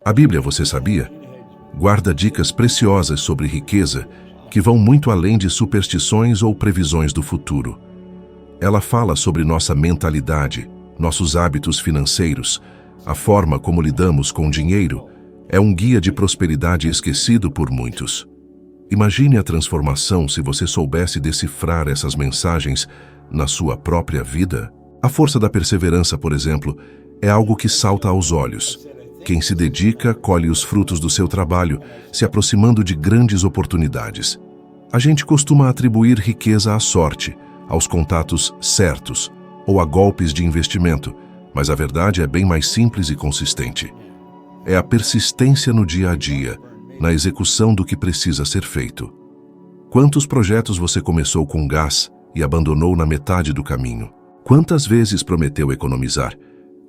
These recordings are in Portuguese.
A Bíblia, você sabia, guarda dicas preciosas sobre riqueza que vão muito além de superstições ou previsões do futuro. Ela fala sobre nossa mentalidade, nossos hábitos financeiros, a forma como lidamos com o dinheiro. É um guia de prosperidade esquecido por muitos. Imagine a transformação se você soubesse decifrar essas mensagens na sua própria vida. A força da perseverança, por exemplo, é algo que salta aos olhos. Quem se dedica colhe os frutos do seu trabalho, se aproximando de grandes oportunidades. A gente costuma atribuir riqueza à sorte, aos contatos certos ou a golpes de investimento, mas a verdade é bem mais simples e consistente. É a persistência no dia a dia, na execução do que precisa ser feito. Quantos projetos você começou com gás e abandonou na metade do caminho? Quantas vezes prometeu economizar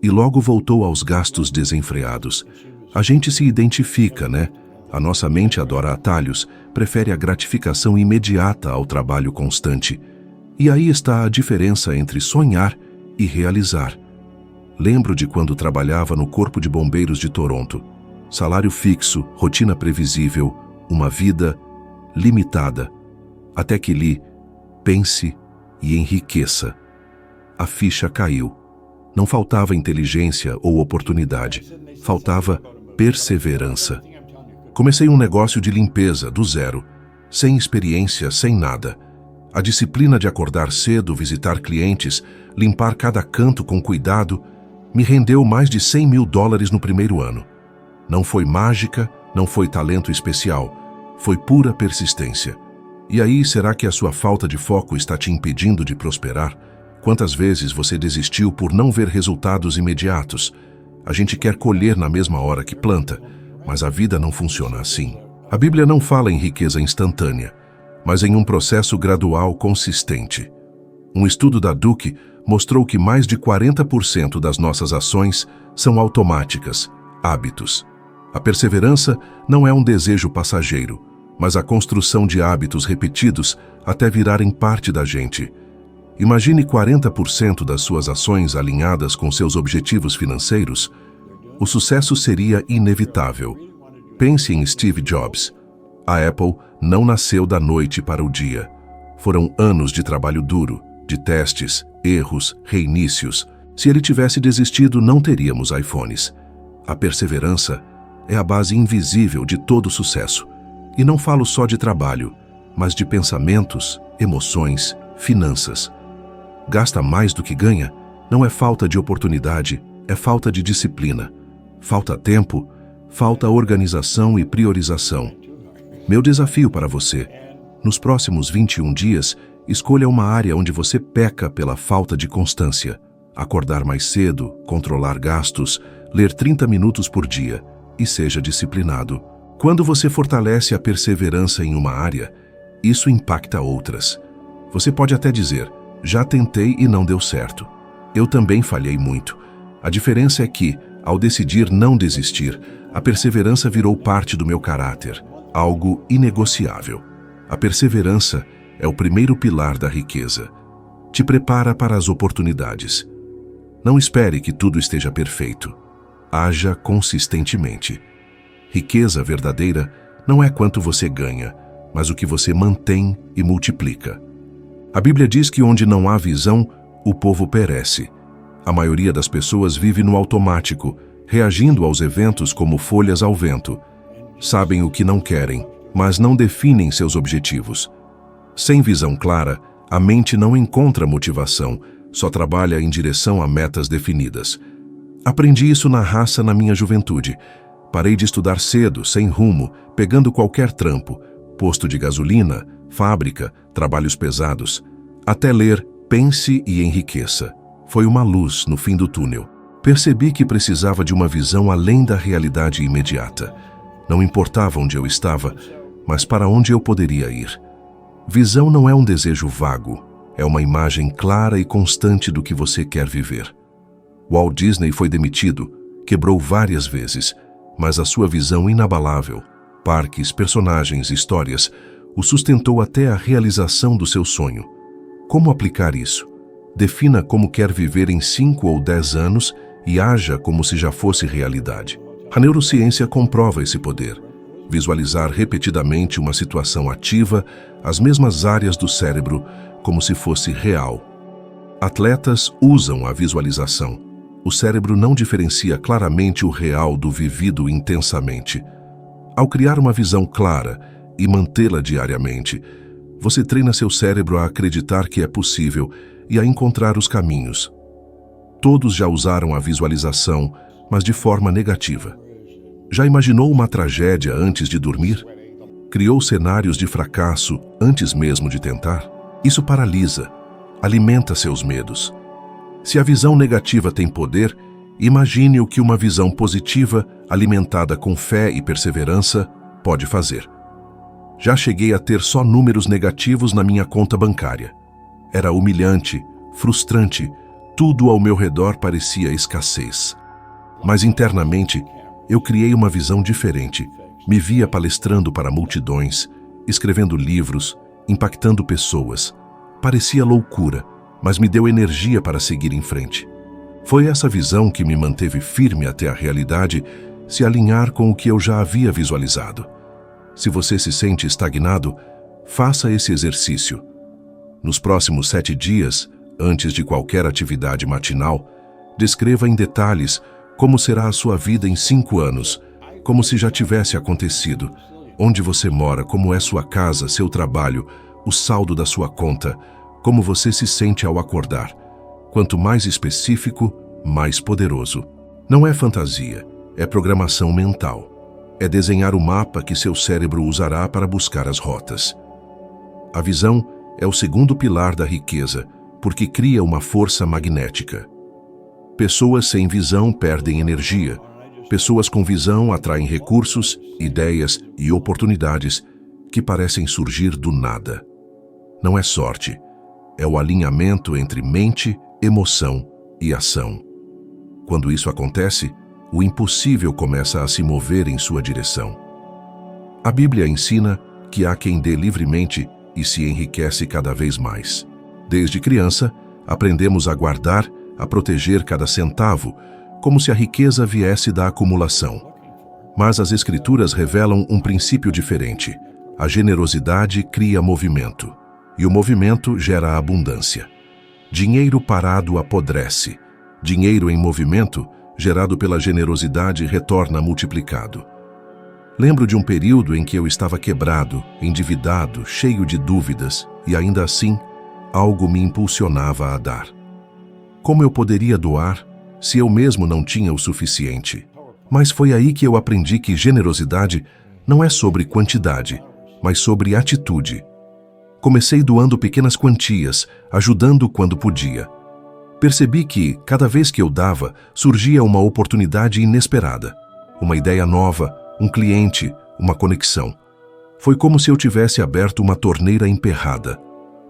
e logo voltou aos gastos desenfreados? A gente se identifica, né? A nossa mente adora atalhos, prefere a gratificação imediata ao trabalho constante. E aí está a diferença entre sonhar e realizar. Lembro de quando trabalhava no Corpo de Bombeiros de Toronto. Salário fixo, rotina previsível, uma vida limitada. Até que li, pense e enriqueça. A ficha caiu. Não faltava inteligência ou oportunidade, faltava perseverança. Comecei um negócio de limpeza do zero, sem experiência, sem nada. A disciplina de acordar cedo, visitar clientes, limpar cada canto com cuidado, me rendeu mais de $100 mil no primeiro ano. Não foi mágica, não foi talento especial, foi pura persistência. E aí, será que a sua falta de foco está te impedindo de prosperar? Quantas vezes você desistiu por não ver resultados imediatos? A gente quer colher na mesma hora que planta, mas a vida não funciona assim. A Bíblia não fala em riqueza instantânea, mas em um processo gradual consistente. Um estudo da Duke mostrou que mais de 40% das nossas ações são automáticas, hábitos. A perseverança não é um desejo passageiro, mas a construção de hábitos repetidos até virarem parte da gente. Imagine 40% das suas ações alinhadas com seus objetivos financeiros. O sucesso seria inevitável. Pense em Steve Jobs. A Apple não nasceu da noite para o dia. Foram anos de trabalho duro, de testes, erros, reinícios. Se ele tivesse desistido, não teríamos iPhones. A perseverança é a base invisível de todo sucesso. E não falo só de trabalho, mas de pensamentos, emoções, finanças. Gasta mais do que ganha? Não é falta de oportunidade, é falta de disciplina. Falta tempo, falta organização e priorização. Meu desafio para você: nos próximos 21 dias, escolha uma área onde você peca pela falta de constância. Acordar mais cedo, controlar gastos, ler 30 minutos por dia e seja disciplinado. Quando você fortalece a perseverança em uma área, isso impacta outras. Você pode até dizer: já tentei e não deu certo. Eu também falhei muito. A diferença é que, ao decidir não desistir, a perseverança virou parte do meu caráter, algo inegociável. A perseverança é o primeiro pilar da riqueza. Te prepara para as oportunidades. Não espere que tudo esteja perfeito. Haja consistentemente. Riqueza verdadeira não é quanto você ganha, mas o que você mantém e multiplica. A Bíblia diz que onde não há visão, o povo perece. A maioria das pessoas vive no automático, reagindo aos eventos como folhas ao vento. Sabem o que não querem, mas não definem seus objetivos. Sem visão clara, a mente não encontra motivação, só trabalha em direção a metas definidas. Aprendi isso na raça na minha juventude. Parei de estudar cedo, sem rumo, pegando qualquer trampo, posto de gasolina, fábrica, trabalhos pesados. Até ler Pense e Enriqueça. Foi uma luz no fim do túnel. Percebi que precisava de uma visão além da realidade imediata. Não importava onde eu estava, mas para onde eu poderia ir. Visão não é um desejo vago, é uma imagem clara e constante do que você quer viver. Walt Disney foi demitido, quebrou várias vezes, mas a sua visão inabalável, parques, personagens, histórias, o sustentou até a realização do seu sonho. Como aplicar isso? Defina como quer viver em 5 ou 10 anos e haja como se já fosse realidade. A neurociência comprova esse poder. Visualizar repetidamente uma situação ativa as mesmas áreas do cérebro como se fosse real. Atletas usam a visualização. O cérebro não diferencia claramente o real do vivido intensamente. Ao criar uma visão clara e mantê-la diariamente, você treina seu cérebro a acreditar que é possível e a encontrar os caminhos. Todos já usaram a visualização, mas de forma negativa. Já imaginou uma tragédia antes de dormir? Criou cenários de fracasso antes mesmo de tentar? Isso paralisa, alimenta seus medos. Se a visão negativa tem poder, imagine o que uma visão positiva, alimentada com fé e perseverança, pode fazer. Já cheguei a ter só números negativos na minha conta bancária. Era humilhante, frustrante, tudo ao meu redor parecia escassez. Mas internamente, eu criei uma visão diferente. Me via palestrando para multidões, escrevendo livros, impactando pessoas. Parecia loucura, mas me deu energia para seguir em frente. Foi essa visão que me manteve firme até a realidade se alinhar com o que eu já havia visualizado. Se você se sente estagnado, faça esse exercício. Nos próximos 7 dias, antes de qualquer atividade matinal, descreva em detalhes como será a sua vida em 5 anos, como se já tivesse acontecido, onde você mora, como é sua casa, seu trabalho, o saldo da sua conta, como você se sente ao acordar. Quanto mais específico, mais poderoso. Não é fantasia, é programação mental. É desenhar o mapa que seu cérebro usará para buscar as rotas. A visão é o segundo pilar da riqueza, porque cria uma força magnética. Pessoas sem visão perdem energia. Pessoas com visão atraem recursos, ideias e oportunidades que parecem surgir do nada. Não é sorte, é o alinhamento entre mente, emoção e ação. Quando isso acontece, o impossível começa a se mover em sua direção. A Bíblia ensina que há quem dê livremente e se enriquece cada vez mais. Desde criança, aprendemos a guardar, a proteger cada centavo, como se a riqueza viesse da acumulação. Mas as Escrituras revelam um princípio diferente. A generosidade cria movimento, e o movimento gera abundância. Dinheiro parado apodrece. Dinheiro em movimento, gerado pela generosidade, retorna multiplicado. Lembro de um período em que eu estava quebrado, endividado, cheio de dúvidas, e ainda assim, algo me impulsionava a dar. Como eu poderia doar se eu mesmo não tinha o suficiente? Mas foi aí que eu aprendi que generosidade não é sobre quantidade, mas sobre atitude. Comecei doando pequenas quantias, ajudando quando podia. Percebi que, cada vez que eu dava, surgia uma oportunidade inesperada. Uma ideia nova, um cliente, uma conexão. Foi como se eu tivesse aberto uma torneira emperrada.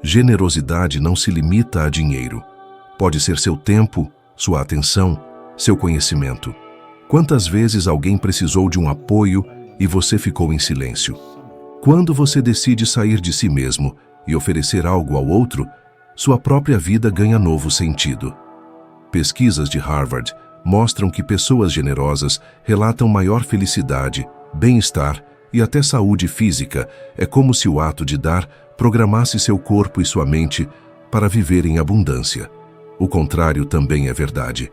Generosidade não se limita a dinheiro. Pode ser seu tempo, sua atenção, seu conhecimento. Quantas vezes alguém precisou de um apoio e você ficou em silêncio? Quando você decide sair de si mesmo e oferecer algo ao outro, sua própria vida ganha novo sentido. Pesquisas de Harvard mostram que pessoas generosas relatam maior felicidade, bem-estar e até saúde física. É como se o ato de dar programasse seu corpo e sua mente para viver em abundância. O contrário também é verdade.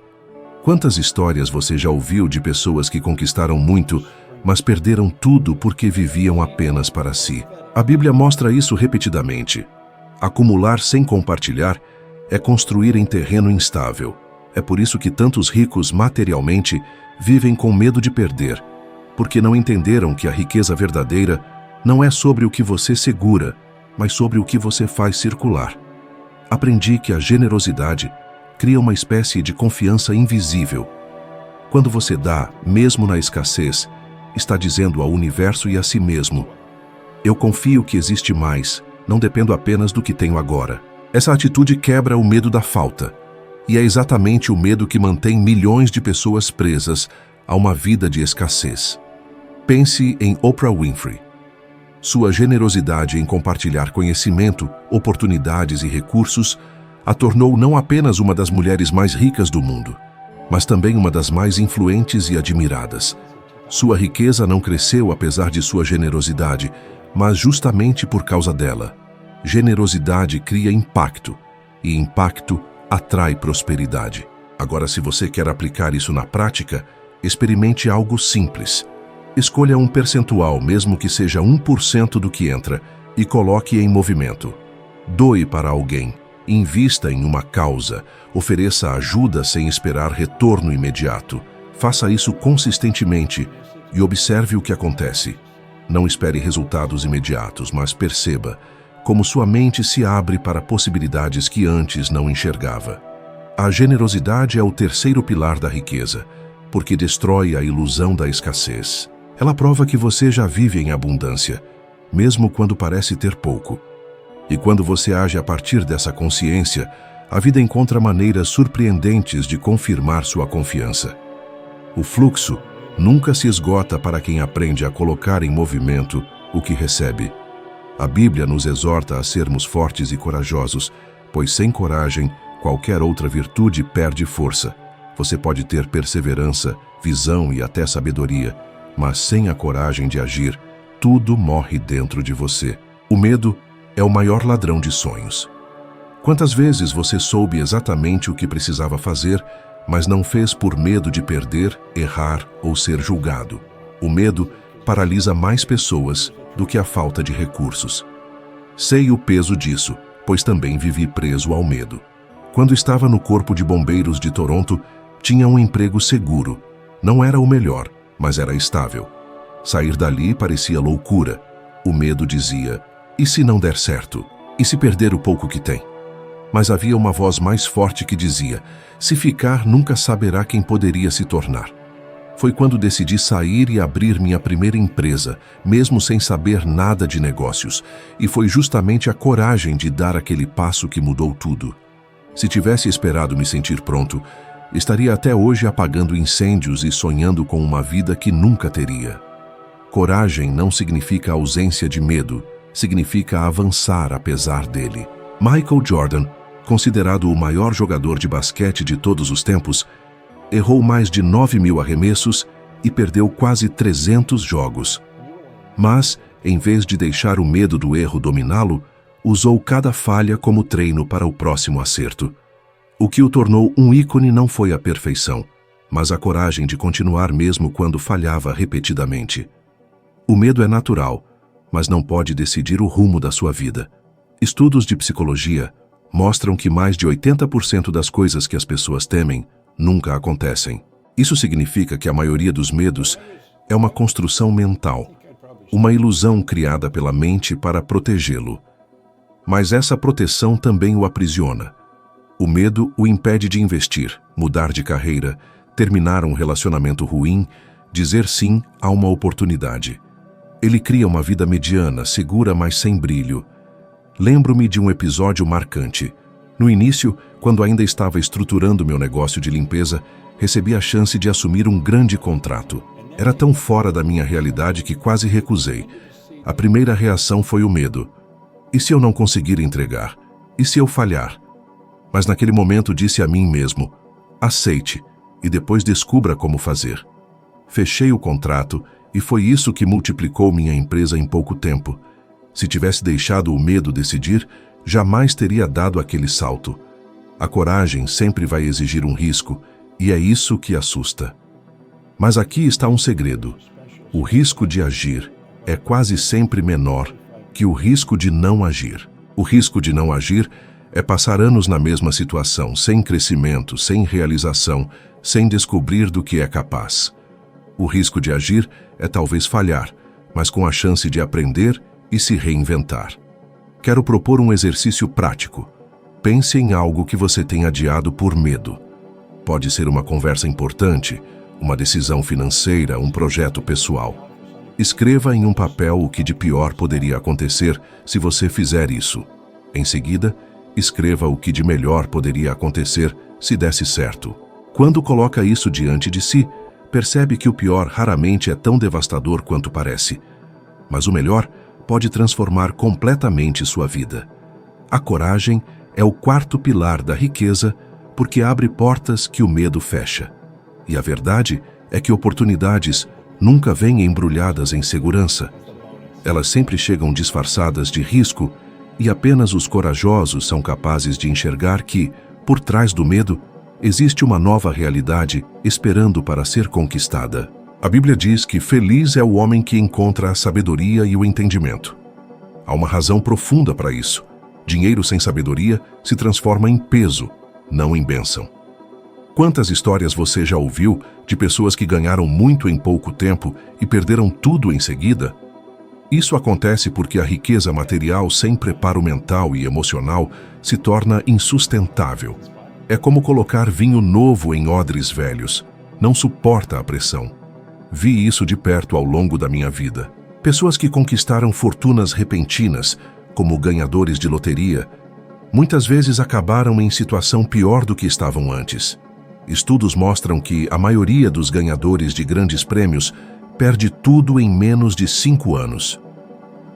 Quantas histórias você já ouviu de pessoas que conquistaram muito, mas perderam tudo porque viviam apenas para si? A Bíblia mostra isso repetidamente. Acumular sem compartilhar é construir em terreno instável. É por isso que tantos ricos materialmente vivem com medo de perder, porque não entenderam que a riqueza verdadeira não é sobre o que você segura, mas sobre o que você faz circular. Aprendi que a generosidade cria uma espécie de confiança invisível. Quando você dá, mesmo na escassez, está dizendo ao universo e a si mesmo: eu confio que existe mais, não dependo apenas do que tenho agora. Essa atitude quebra o medo da falta, e é exatamente o medo que mantém milhões de pessoas presas a uma vida de escassez. Pense em Oprah Winfrey. Sua generosidade em compartilhar conhecimento, oportunidades e recursos a tornou não apenas uma das mulheres mais ricas do mundo, mas também uma das mais influentes e admiradas. Sua riqueza não cresceu apesar de sua generosidade, mas justamente por causa dela. Generosidade cria impacto, e impacto atrai prosperidade. Agora, se você quer aplicar isso na prática, experimente algo simples. Escolha um percentual, mesmo que seja 1% do que entra, e coloque em movimento. Doe para alguém, invista em uma causa, ofereça ajuda sem esperar retorno imediato. Faça isso consistentemente e observe o que acontece. Não espere resultados imediatos, mas perceba como sua mente se abre para possibilidades que antes não enxergava. A generosidade é o terceiro pilar da riqueza, porque destrói a ilusão da escassez. Ela prova que você já vive em abundância, mesmo quando parece ter pouco. E quando você age a partir dessa consciência, a vida encontra maneiras surpreendentes de confirmar sua confiança. O fluxo nunca se esgota para quem aprende a colocar em movimento o que recebe. A Bíblia nos exorta a sermos fortes e corajosos, pois sem coragem, qualquer outra virtude perde força. Você pode ter perseverança, visão e até sabedoria, mas sem a coragem de agir, tudo morre dentro de você. O medo é o maior ladrão de sonhos. Quantas vezes você soube exatamente o que precisava fazer, mas não fez por medo de perder, errar ou ser julgado? O medo paralisa mais pessoas do que a falta de recursos. Sei o peso disso, pois também vivi preso ao medo. Quando estava no Corpo de Bombeiros de Toronto, tinha um emprego seguro. Não era o melhor, mas era estável. Sair dali parecia loucura. O medo dizia: e se não der certo? E se perder o pouco que tem? Mas havia uma voz mais forte que dizia: se ficar, nunca saberá quem poderia se tornar. Foi quando decidi sair e abrir minha primeira empresa, mesmo sem saber nada de negócios. E foi justamente a coragem de dar aquele passo que mudou tudo. Se tivesse esperado me sentir pronto, estaria até hoje apagando incêndios e sonhando com uma vida que nunca teria. Coragem não significa ausência de medo, significa avançar apesar dele. Michael Jordan, considerado o maior jogador de basquete de todos os tempos, errou mais de 9.000 arremessos e perdeu quase 300 jogos. Mas, em vez de deixar o medo do erro dominá-lo, usou cada falha como treino para o próximo acerto. O que o tornou um ícone não foi a perfeição, mas a coragem de continuar mesmo quando falhava repetidamente. O medo é natural, mas não pode decidir o rumo da sua vida. Estudos de psicologia mostram que mais de 80% das coisas que as pessoas temem nunca acontecem. Isso significa que a maioria dos medos é uma construção mental, uma ilusão criada pela mente para protegê-lo. Mas essa proteção também o aprisiona. O medo o impede de investir, mudar de carreira, terminar um relacionamento ruim, dizer sim a uma oportunidade. Ele cria uma vida mediana, segura, mas sem brilho. Lembro-me de um episódio marcante. No início, quando ainda estava estruturando meu negócio de limpeza, recebi a chance de assumir um grande contrato. Era tão fora da minha realidade que quase recusei. A primeira reação foi o medo. E se eu não conseguir entregar? E se eu falhar? Mas naquele momento disse a mim mesmo: aceite e depois descubra como fazer. Fechei o contrato e foi isso que multiplicou minha empresa em pouco tempo. Se tivesse deixado o medo decidir, jamais teria dado aquele salto. A coragem sempre vai exigir um risco, e é isso que assusta. Mas aqui está um segredo. O risco de agir é quase sempre menor que o risco de não agir. O risco de não agir é passar anos na mesma situação, sem crescimento, sem realização, sem descobrir do que é capaz. O risco de agir é talvez falhar, mas com a chance de aprender e se reinventar. Quero propor um exercício prático. Pense em algo que você tem adiado por medo. Pode ser uma conversa importante, uma decisão financeira, um projeto pessoal. Escreva em um papel o que de pior poderia acontecer se você fizer isso. Em seguida, escreva o que de melhor poderia acontecer se desse certo. Quando coloca isso diante de si, percebe que o pior raramente é tão devastador quanto parece. Mas o melhor pode transformar completamente sua vida. A coragem é o quarto pilar da riqueza porque abre portas que o medo fecha. E a verdade é que oportunidades nunca vêm embrulhadas em segurança. Elas sempre chegam disfarçadas de risco e apenas os corajosos são capazes de enxergar que, por trás do medo, existe uma nova realidade esperando para ser conquistada. A Bíblia diz que feliz é o homem que encontra a sabedoria e o entendimento. Há uma razão profunda para isso. Dinheiro sem sabedoria se transforma em peso, não em bênção. Quantas histórias você já ouviu de pessoas que ganharam muito em pouco tempo e perderam tudo em seguida? Isso acontece porque a riqueza material sem preparo mental e emocional se torna insustentável. É como colocar vinho novo em odres velhos. Não suporta a pressão. Vi isso de perto ao longo da minha vida. Pessoas que conquistaram fortunas repentinas, como ganhadores de loteria, muitas vezes acabaram em situação pior do que estavam antes. Estudos mostram que a maioria dos ganhadores de grandes prêmios perde tudo em menos de 5 anos.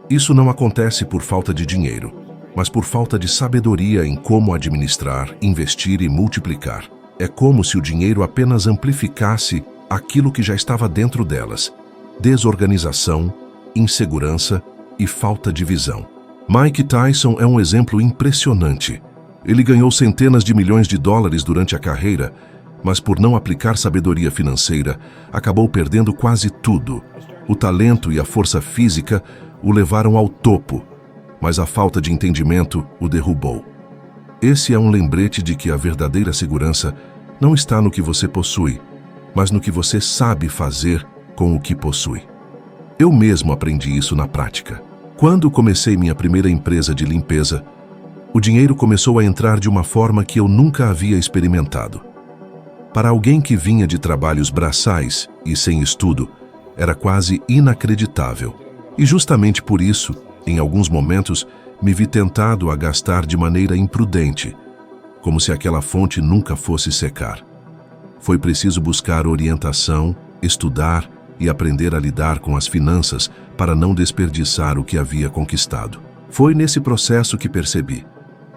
Isso não acontece por falta de dinheiro, mas por falta de sabedoria em como administrar, investir e multiplicar. É como se o dinheiro apenas amplificasse aquilo que já estava dentro delas: desorganização, insegurança e falta de visão. Mike Tyson é um exemplo impressionante. Ele ganhou centenas de milhões de dólares durante a carreira, mas por não aplicar sabedoria financeira, acabou perdendo quase tudo. O talento e a força física o levaram ao topo, mas a falta de entendimento o derrubou. Esse é um lembrete de que a verdadeira segurança não está no que você possui, mas no que você sabe fazer com o que possui. Eu mesmo aprendi isso na prática. Quando comecei minha primeira empresa de limpeza, o dinheiro começou a entrar de uma forma que eu nunca havia experimentado. Para alguém que vinha de trabalhos braçais e sem estudo, era quase inacreditável. E justamente por isso, em alguns momentos, me vi tentado a gastar de maneira imprudente, como se aquela fonte nunca fosse secar. Foi preciso buscar orientação, estudar e aprender a lidar com as finanças para não desperdiçar o que havia conquistado. Foi nesse processo que percebi: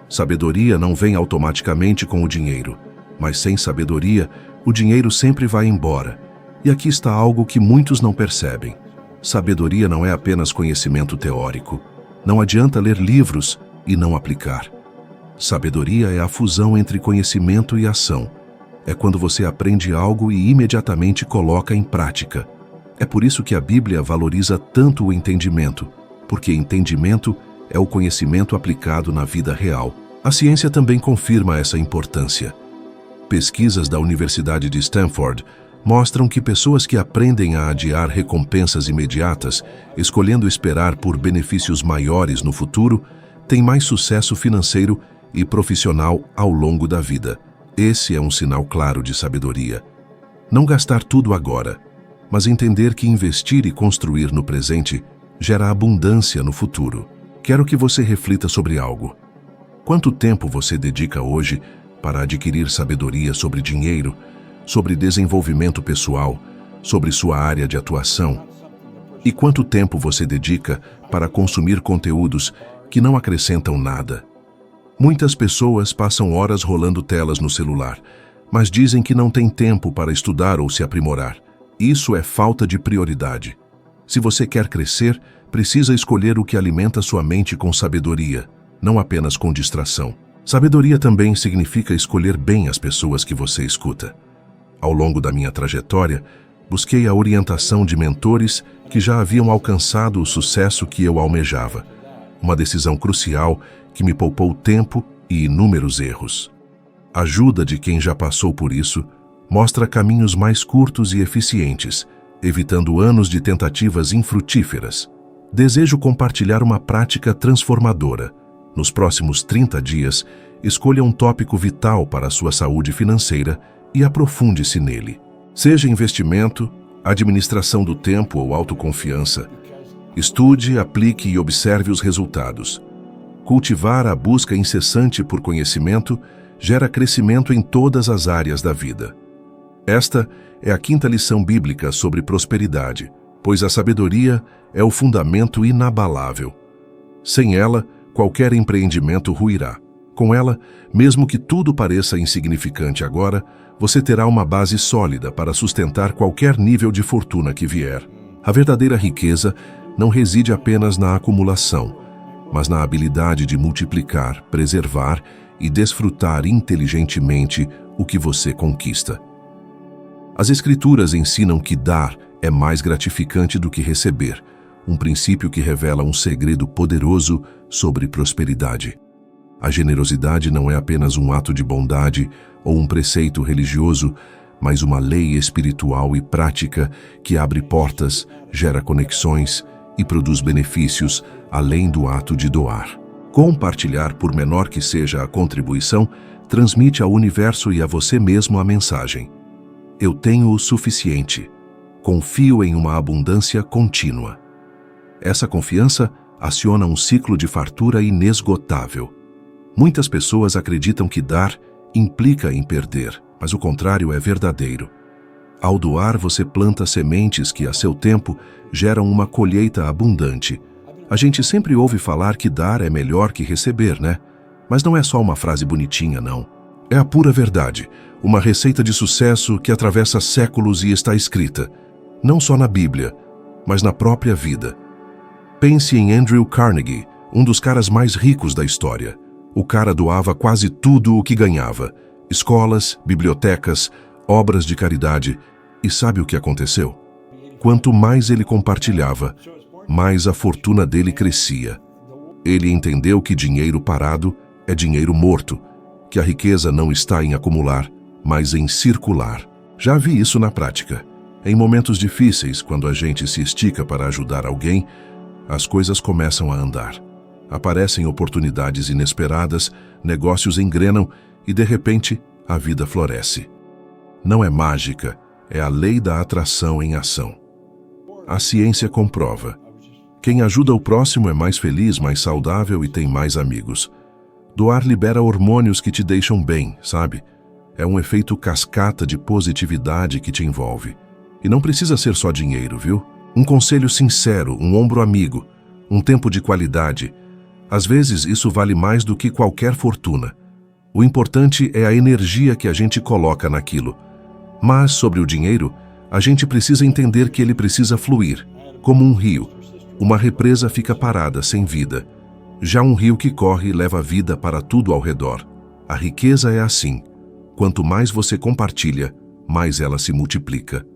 sabedoria não vem automaticamente com o dinheiro, mas sem sabedoria, o dinheiro sempre vai embora. E aqui está algo que muitos não percebem. Sabedoria não é apenas conhecimento teórico. Não adianta ler livros e não aplicar. Sabedoria é a fusão entre conhecimento e ação. É quando você aprende algo e imediatamente coloca em prática. É por isso que a Bíblia valoriza tanto o entendimento, porque entendimento é o conhecimento aplicado na vida real. A ciência também confirma essa importância. Pesquisas da Universidade de Stanford mostram que pessoas que aprendem a adiar recompensas imediatas, escolhendo esperar por benefícios maiores no futuro, têm mais sucesso financeiro e profissional ao longo da vida. Esse é um sinal claro de sabedoria. Não gastar tudo agora, mas entender que investir e construir no presente gera abundância no futuro. Quero que você reflita sobre algo. Quanto tempo você dedica hoje para adquirir sabedoria sobre dinheiro, sobre desenvolvimento pessoal, sobre sua área de atuação? E quanto tempo você dedica para consumir conteúdos que não acrescentam nada? Muitas pessoas passam horas rolando telas no celular, mas dizem que não têm tempo para estudar ou se aprimorar. Isso é falta de prioridade. Se você quer crescer, precisa escolher o que alimenta sua mente com sabedoria, não apenas com distração. Sabedoria também significa escolher bem as pessoas que você escuta. Ao longo da minha trajetória, busquei a orientação de mentores que já haviam alcançado o sucesso que eu almejava. Uma decisão crucial que me poupou tempo e inúmeros erros. A ajuda de quem já passou por isso mostra caminhos mais curtos e eficientes, evitando anos de tentativas infrutíferas. Desejo compartilhar uma prática transformadora. Nos próximos 30 dias, escolha um tópico vital para a sua saúde financeira e aprofunde-se nele. Seja investimento, administração do tempo ou autoconfiança, estude, aplique e observe os resultados. Cultivar a busca incessante por conhecimento gera crescimento em todas as áreas da vida. Esta é a quinta lição bíblica sobre prosperidade, pois a sabedoria é o fundamento inabalável. Sem ela, qualquer empreendimento ruirá. Com ela, mesmo que tudo pareça insignificante agora, você terá uma base sólida para sustentar qualquer nível de fortuna que vier. A verdadeira riqueza não reside apenas na acumulação, mas na habilidade de multiplicar, preservar e desfrutar inteligentemente o que você conquista. As Escrituras ensinam que dar é mais gratificante do que receber, um princípio que revela um segredo poderoso sobre prosperidade. A generosidade não é apenas um ato de bondade ou um preceito religioso, mas uma lei espiritual e prática que abre portas, gera conexões e produz benefícios além do ato de doar. Compartilhar, por menor que seja a contribuição, transmite ao universo e a você mesmo a mensagem: eu tenho o suficiente. Confio em uma abundância contínua. Essa confiança aciona um ciclo de fartura inesgotável. Muitas pessoas acreditam que dar implica em perder, mas o contrário é verdadeiro. Ao doar, você planta sementes que, a seu tempo, geram uma colheita abundante. A gente sempre ouve falar que dar é melhor que receber, né? Mas não é só uma frase bonitinha, não. É a pura verdade, uma receita de sucesso que atravessa séculos e está escrita, não só na Bíblia, mas na própria vida. Pense em Andrew Carnegie, um dos caras mais ricos da história. O cara doava quase tudo o que ganhava: escolas, bibliotecas, obras de caridade. E sabe o que aconteceu? Quanto mais ele compartilhava, mais a fortuna dele crescia. Ele entendeu que dinheiro parado é dinheiro morto, que a riqueza não está em acumular, mas em circular. Já vi isso na prática. Em momentos difíceis, quando a gente se estica para ajudar alguém, as coisas começam a andar. Aparecem oportunidades inesperadas, negócios engrenam e, de repente, a vida floresce. Não é mágica, é a lei da atração em ação. A ciência comprova. Quem ajuda o próximo é mais feliz, mais saudável e tem mais amigos. Doar libera hormônios que te deixam bem, sabe? É um efeito cascata de positividade que te envolve. E não precisa ser só dinheiro, viu? Um conselho sincero, um ombro amigo, um tempo de qualidade. Às vezes isso vale mais do que qualquer fortuna. O importante é a energia que a gente coloca naquilo. Mas, sobre o dinheiro, a gente precisa entender que ele precisa fluir, como um rio. Uma represa fica parada, sem vida. Já um rio que corre leva vida para tudo ao redor. A riqueza é assim. Quanto mais você compartilha, mais ela se multiplica.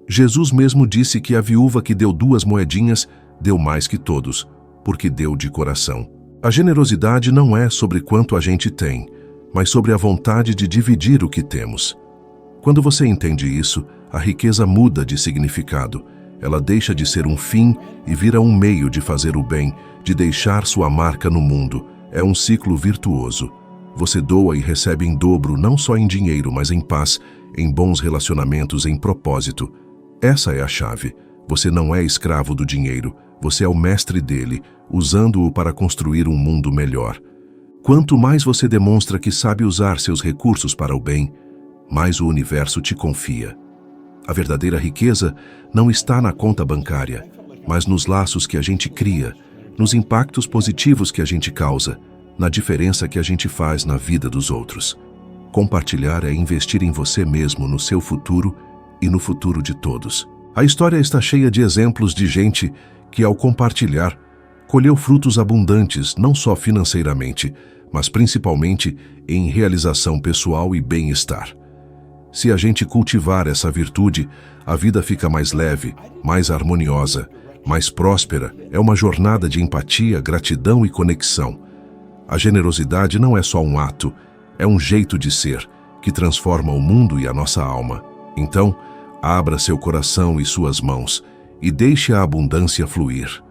Jesus mesmo disse que a viúva que deu 2 moedinhas deu mais que todos, porque deu de coração. A generosidade não é sobre quanto a gente tem, mas sobre a vontade de dividir o que temos. Quando você entende isso, a riqueza muda de significado. Ela deixa de ser um fim e vira um meio de fazer o bem, de deixar sua marca no mundo. É um ciclo virtuoso. Você doa e recebe em dobro, não só em dinheiro, mas em paz, em bons relacionamentos, em propósito. Essa é a chave. Você não é escravo do dinheiro, você é o mestre dele, usando-o para construir um mundo melhor. Quanto mais você demonstra que sabe usar seus recursos para o bem, mais o universo te confia. A verdadeira riqueza não está na conta bancária, mas nos laços que a gente cria, nos impactos positivos que a gente causa, na diferença que a gente faz na vida dos outros. Compartilhar é investir em você mesmo, no seu futuro e no futuro de todos. A história está cheia de exemplos de gente que, ao compartilhar, colheu frutos abundantes, não só financeiramente, mas principalmente em realização pessoal e bem-estar. Se a gente cultivar essa virtude, a vida fica mais leve, mais harmoniosa, mais próspera. É uma jornada de empatia, gratidão e conexão. A generosidade não é só um ato, é um jeito de ser, que transforma o mundo e a nossa alma. Então, abra seu coração e suas mãos e deixe a abundância fluir.